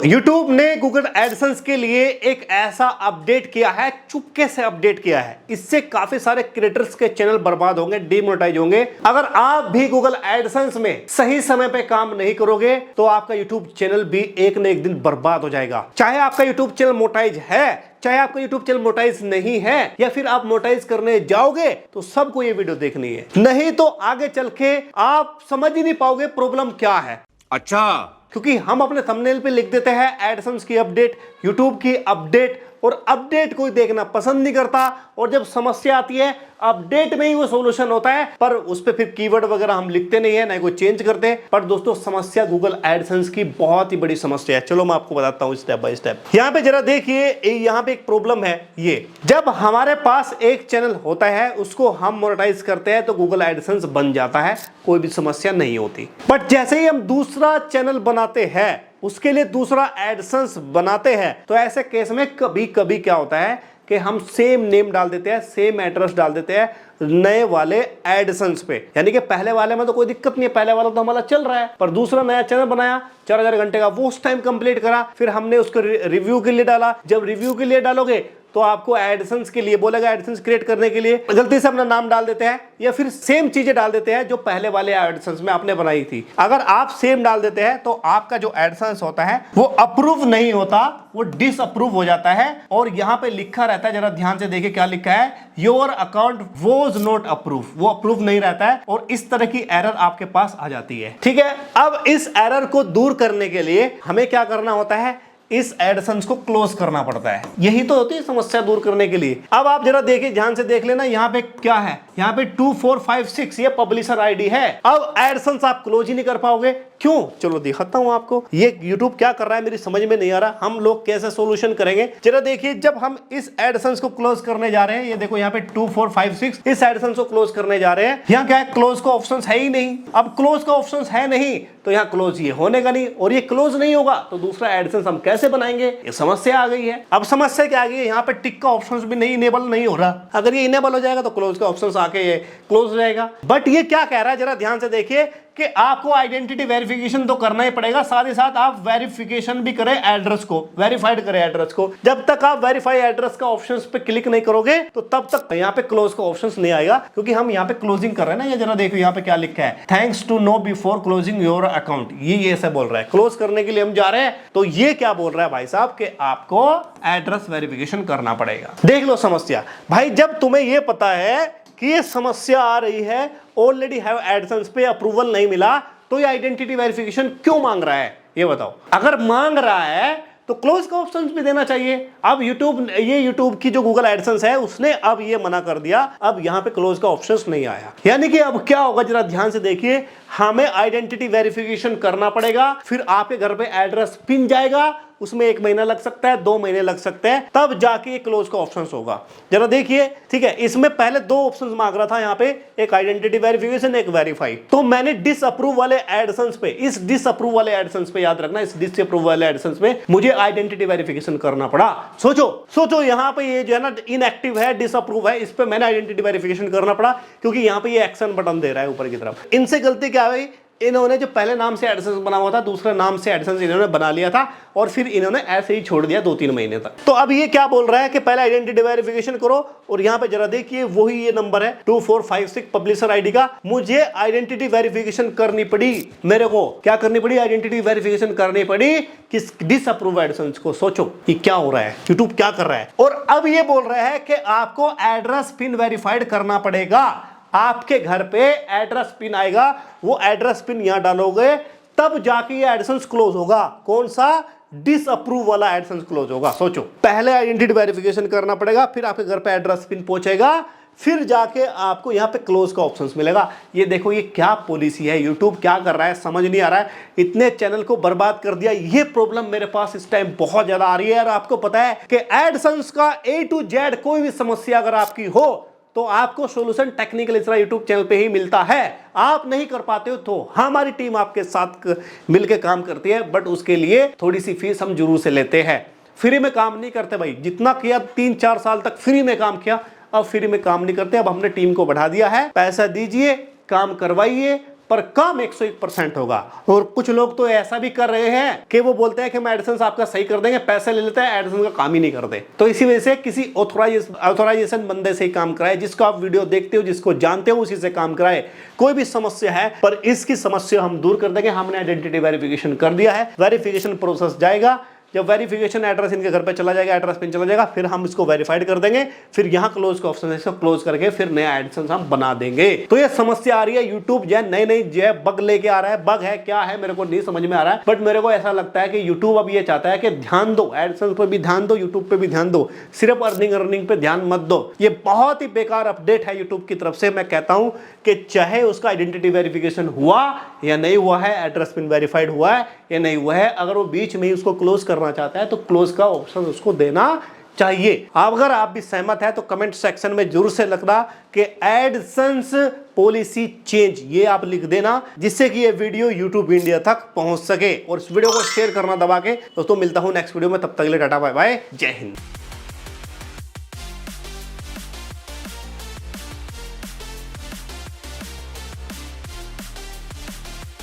YouTube ने Google AdSense के लिए एक ऐसा अपडेट किया है, चुपके से अपडेट किया है। इससे काफी सारे क्रिएटर्स के चैनल बर्बाद होंगे, डिमोनेटाइज होंगे। अगर आप भी गूगल एडसेंस में सही समय पे काम नहीं करोगे तो आपका YouTube चैनल भी एक न एक दिन बर्बाद हो जाएगा। चाहे आपका YouTube चैनल मोनेटाइज है, चाहे आपका YouTube चैनल मोनेटाइज नहीं है, या फिर आप मोनेटाइज करने जाओगे, तो सबको ये वीडियो देखनी है, नहीं तो आगे चल के आप समझ ही नहीं पाओगे प्रॉब्लम क्या है। अच्छा, क्योंकि हम अपने थंबनेल पे लिख देते हैं एडसेंस की अपडेट, यूट्यूब की अपडेट, और अपडेट कोई देखना पसंद नहीं करता। और जब समस्या आती है अपडेट में ही वो सॉल्यूशन होता है, पर उस पे फिर कीवर्ड वगैरह हम लिखते नहीं है, ना कोई चेंज करते। पर दोस्तों समस्या गूगल एडसेंस की बहुत ही बड़ी समस्या है। चलो मैं आपको बताता हूं स्टेप बाय स्टेप। यहां पे जरा देखिए, यहां पे एक प्रॉब्लम है। ये जब हमारे पास एक चैनल होता है, उसको हम मोनेटाइज करते हैं तो गूगल एडसेंस बन जाता है, कोई भी समस्या नहीं होती। बट जैसे ही हम दूसरा चैनल बनाते हैं, उसके लिए दूसरा एडसेंस बनाते हैं, तो ऐसे केस में कभी कभी क्या होता है कि हम सेम नेम डाल देते हैं, सेम एड्रेस डाल देते हैं नए वाले एडसेंस पे। यानी कि पहले वाले में तो कोई दिक्कत नहीं है, पहले वाला तो हमारा चल रहा है, पर दूसरा नया चैनल बनाया 4000 घंटे का, वो उस टाइम कंप्लीट करा, फिर हमने उसको रिव्यू के लिए डाला। जब रिव्यू के लिए डालोगे तो आपको एडसेंस के लिए बोलेगा, एडसेंस क्रिएट करने के लिए गलती से अपना नाम डाल देते हैं, या फिर सेम चीजें डाल देते हैं जो पहले वाले एडसेंस में आपने बनाई थी। अगर आप सेम डाल देते हैं तो आपका जो एडसेंस होता है वो अप्रूव नहीं होता, वो डिसअप्रूव हो जाता है। और यहां पे लिखा रहता है, जरा ध्यान से देखिए क्या लिखा है, your account was not approve, वो अप्रूव नहीं रहता है, और इस तरह की एरर आपके पास आ जाती है। ठीक है, अब इस एरर को दूर करने के लिए हमें क्या करना होता है, इस एडसेंस को क्लोज करना पड़ता है। यही तो होती है समस्या दूर करने के लिए। अब आप जरा देखिए, ध्यान से देख लेना, यहाँ पे क्या है, यहाँ पे 2456 ये पब्लिशर आईडी है। अब एडसेंस आप क्लोज ही नहीं कर पाओगे, क्यों? चलो दिखाता हूं आपको। ये YouTube क्या कर रहा है मेरी समझ में नहीं आ रहा, हम लोग कैसे सॉल्यूशन करेंगे। जरा देखिए, जब हम इस एडसेंस को क्लोज करने जा रहे हैं, ये देखो यहाँ पे 2456 इस एडसेंस को क्लोज करने जा रहे हैं। यहाँ क्या है, क्लोज का ऑप्शन है ही नहीं। अब क्लोज का ऑप्शन है नहीं तो यहाँ क्लोज ये होने का नहीं, और ये क्लोज नहीं होगा तो दूसरा एडसेंस हम कैसे बनाएंगे, ये समस्या आ गई है। अब समस्या क्या आ गई है, यहाँ पे टिक का ऑप्शन भी नहीं इनेबल नहीं हो रहा। अगर ये इनेबल हो जाएगा तो क्लोज का ऑप्शन आके ये क्लोज हो जाएगा। बट ये क्या कह रहा है, जरा ध्यान से देखिए कि आपको आइडेंटिटी वेरिफिकेशन तो करना ही पड़ेगा, साथ ही साथ आप वेरिफिकेशन भी करें एड्रेस को, वेरीफाइड करें एड्रेस को। जब तक आप वेरीफाई एड्रेस का ऑप्शंस पे क्लिक नहीं करोगे तो तब तक यहाँ पे क्लोज का ऑप्शंस नहीं आएगा, क्योंकि हम यहाँ पे क्लोजिंग कर रहे हैं ना। ये जरा देखो यहाँ पे क्या लिखा है, thanks to know before closing your account, ये ऐसा बोल रहा है। क्लोज करने के लिए हम जा रहे हैं, तो ये क्या बोल रहा है भाई साहब कि आपको एड्रेस वेरिफिकेशन करना पड़ेगा। देख लो समस्या भाई, जब तुम्हें ये पता है कि ये समस्या आ रही है, ऑलरेडी हैव एडसेंस पे अप्रूवल नहीं मिला, तो ये आइडेंटिटी वेरिफिकेशन क्यों मांग रहा है, ये बताओ। अगर मांग रहा है तो क्लोज का ऑप्शन भी देना चाहिए। अब YouTube की जो गूगल एडसेंस है उसने अब ये मना कर दिया, अब यहाँ पे क्लोज का ऑप्शन नहीं आया। यानी कि अब क्या होगा, जरा ध्यान से देखिए, हमें आइडेंटिटी वेरिफिकेशन करना पड़ेगा, फिर आपके घर पे एड्रेस पिन जाएगा, उसमें 1 महीना लग सकता है, 2 महीने लग सकते हैं, तब जाके ये क्लोज का ऑप्शन होगा। जरा देखिए, ठीक है, इसमें पहले 2 ऑप्शंस मांग रहा था यहाँ पे, एक आइडेंटिटी वेरिफिकेशन, एक वेरीफाई। तो मैंने डिसअप्रूव वाले एडसेंस पे, इस डिसअप्रूव वाले एडसेंस पे, याद रखना, इस डिसअप्रूव वाले एडसेंस पे मुझे आइडेंटिटी वेरिफिकेशन करना पड़ा। सोचो यहाँ पे ये जो है ना इनएक्टिव है, डिसअप्रूव है, इस पे मैंने आइडेंटिटी वेरिफिकेशन करना पड़ा, क्योंकि यहाँ पे ये एक्शन बटन दे रहा है ऊपर की तरफ। इनसे गलती क्या हुई, इन्होंने जो पहले नाम से एडसेंस बना हुआ था, दूसरे नाम से एडसेंस इन्होंने बना लिया था, और फिर इन्होंने ऐसे ही छोड़ दिया 2-3 महीने तक। तो अब ये क्या बोल रहा है कि पहले आइडेंटिटी वेरिफिकेशन करो, और यहाँ पे जरा देखिए वही ये नंबर है 2456 पब्लिशर आईडी का। मुझे आइडेंटिटी वेरिफिकेशन करनी पड़ी, मेरे को क्या करनी पड़ी, आइडेंटिटी वेरिफिकेशन करनी पड़ी किस डिसअप्रूव एडसेंस को। सोचो ये क्या हो रहा है, यूट्यूब क्या कर रहा है। और अब ये बोल रहा है कि आपको एड्रेस पिन वेरीफाइड करना पड़ेगा, आपके घर पे एड्रेस पिन आएगा, वो एड्रेस पिन यहां डालोगे तब जाके ये एडसेंस क्लोज होगा। कौन सा, डिसअप्रूव वाला एडसेंस क्लोज होगा। सोचो, पहले आइडेंटिटी वेरिफिकेशन करना पड़ेगा, फिर आपके घर पे एड्रेस पिन पहुंचेगा, फिर जाके आपको यहाँ पे क्लोज का ऑप्शन मिलेगा। ये देखो ये क्या पॉलिसी है, यूट्यूब क्या कर रहा है, समझ नहीं आ रहा है, इतने चैनल को बर्बाद कर दिया। ये प्रॉब्लम मेरे पास इस टाइम बहुत ज्यादा आ रही है। और आपको पता है कि एडसेंस का A to Z कोई भी समस्या अगर आपकी हो तो आपको सॉल्यूशन टेक्निकल इसरा यूट्यूब चैनल पे ही मिलता है। आप नहीं कर पाते हो तो हमारी टीम आपके साथ मिलकर काम करती है, बट उसके लिए थोड़ी सी फीस हम जरूर से लेते हैं। फ्री में काम नहीं करते भाई, जितना किया 3-4 साल तक फ्री में काम किया, अब फ्री में काम नहीं करते। अब हमने टीम को बढ़ा दिया है, पैसा दीजिए, काम करवाइए, पर कम 101% होगा। और कुछ लोग तो ऐसा भी कर रहे हैं कि वो बोलते हैं कि हम एडसेंस आपका सही कर देंगे, पैसे ले लेते हैं, एडसेंस का काम ही नहीं करते। तो इसी वजह से किसी ऑथोराइजेशन बंदे से ही काम कराए, जिसको आप वीडियो देखते हो, जिसको जानते हो, उसी से काम कराए। कोई भी समस्या है पर इसकी समस्या हम दूर कर देंगे। हमने आइडेंटिटी वेरिफिकेशन कर दिया है, वेरिफिकेशन प्रोसेस जाएगा। जब वेरिफिकेशन एड्रेस इनके घर पे चला जाएगा, एड्रेस पिन चला जाएगा, फिर हम इसको वेरीफाइड कर देंगे। फिर यहाँ क्लोज का ऑप्शन है, इसको क्लोज करके फिर नया एडसेंस हम बना देंगे। तो ये समस्या आ रही है, यूट्यूब जो है नई जो है बग लेके आ रहा है। बग है क्या है मेरे को नहीं समझ में आ रहा है, बट मेरे को ऐसा लगता है कि यूट्यूब अब ये चाहता है कि ध्यान दो, एडसेंस पे भी ध्यान दो, यूट्यूब पे भी ध्यान दो, सिर्फ अर्निंग पे ध्यान मत दो। ये बहुत ही बेकार अपडेट है यूट्यूब की तरफ से। मैं कहता हूं कि चाहे उसका आइडेंटिटी वेरिफिकेशन हुआ या नहीं हुआ है, एड्रेस पिन वेरीफाइड हुआ है या नहीं हुआ है, अगर वो बीच में ही उसको क्लोज करना चाहता है तो क्लोज का ऑप्शन उसको देना चाहिए। अगर आप भी सहमत है तो कमेंट सेक्शन में जरूर से लिखना कि एडसेंस पॉलिसी चेंज, ये आप लिख देना, जिससे कि ये वीडियो यूट्यूब इंडिया तक पहुंच सके। और इस वीडियो को शेयर करना दबा के। दोस्तों मिलता हूं नेक्स्ट वीडियो में, तब तक के लिए टाटा बाय बाय, जय हिंद।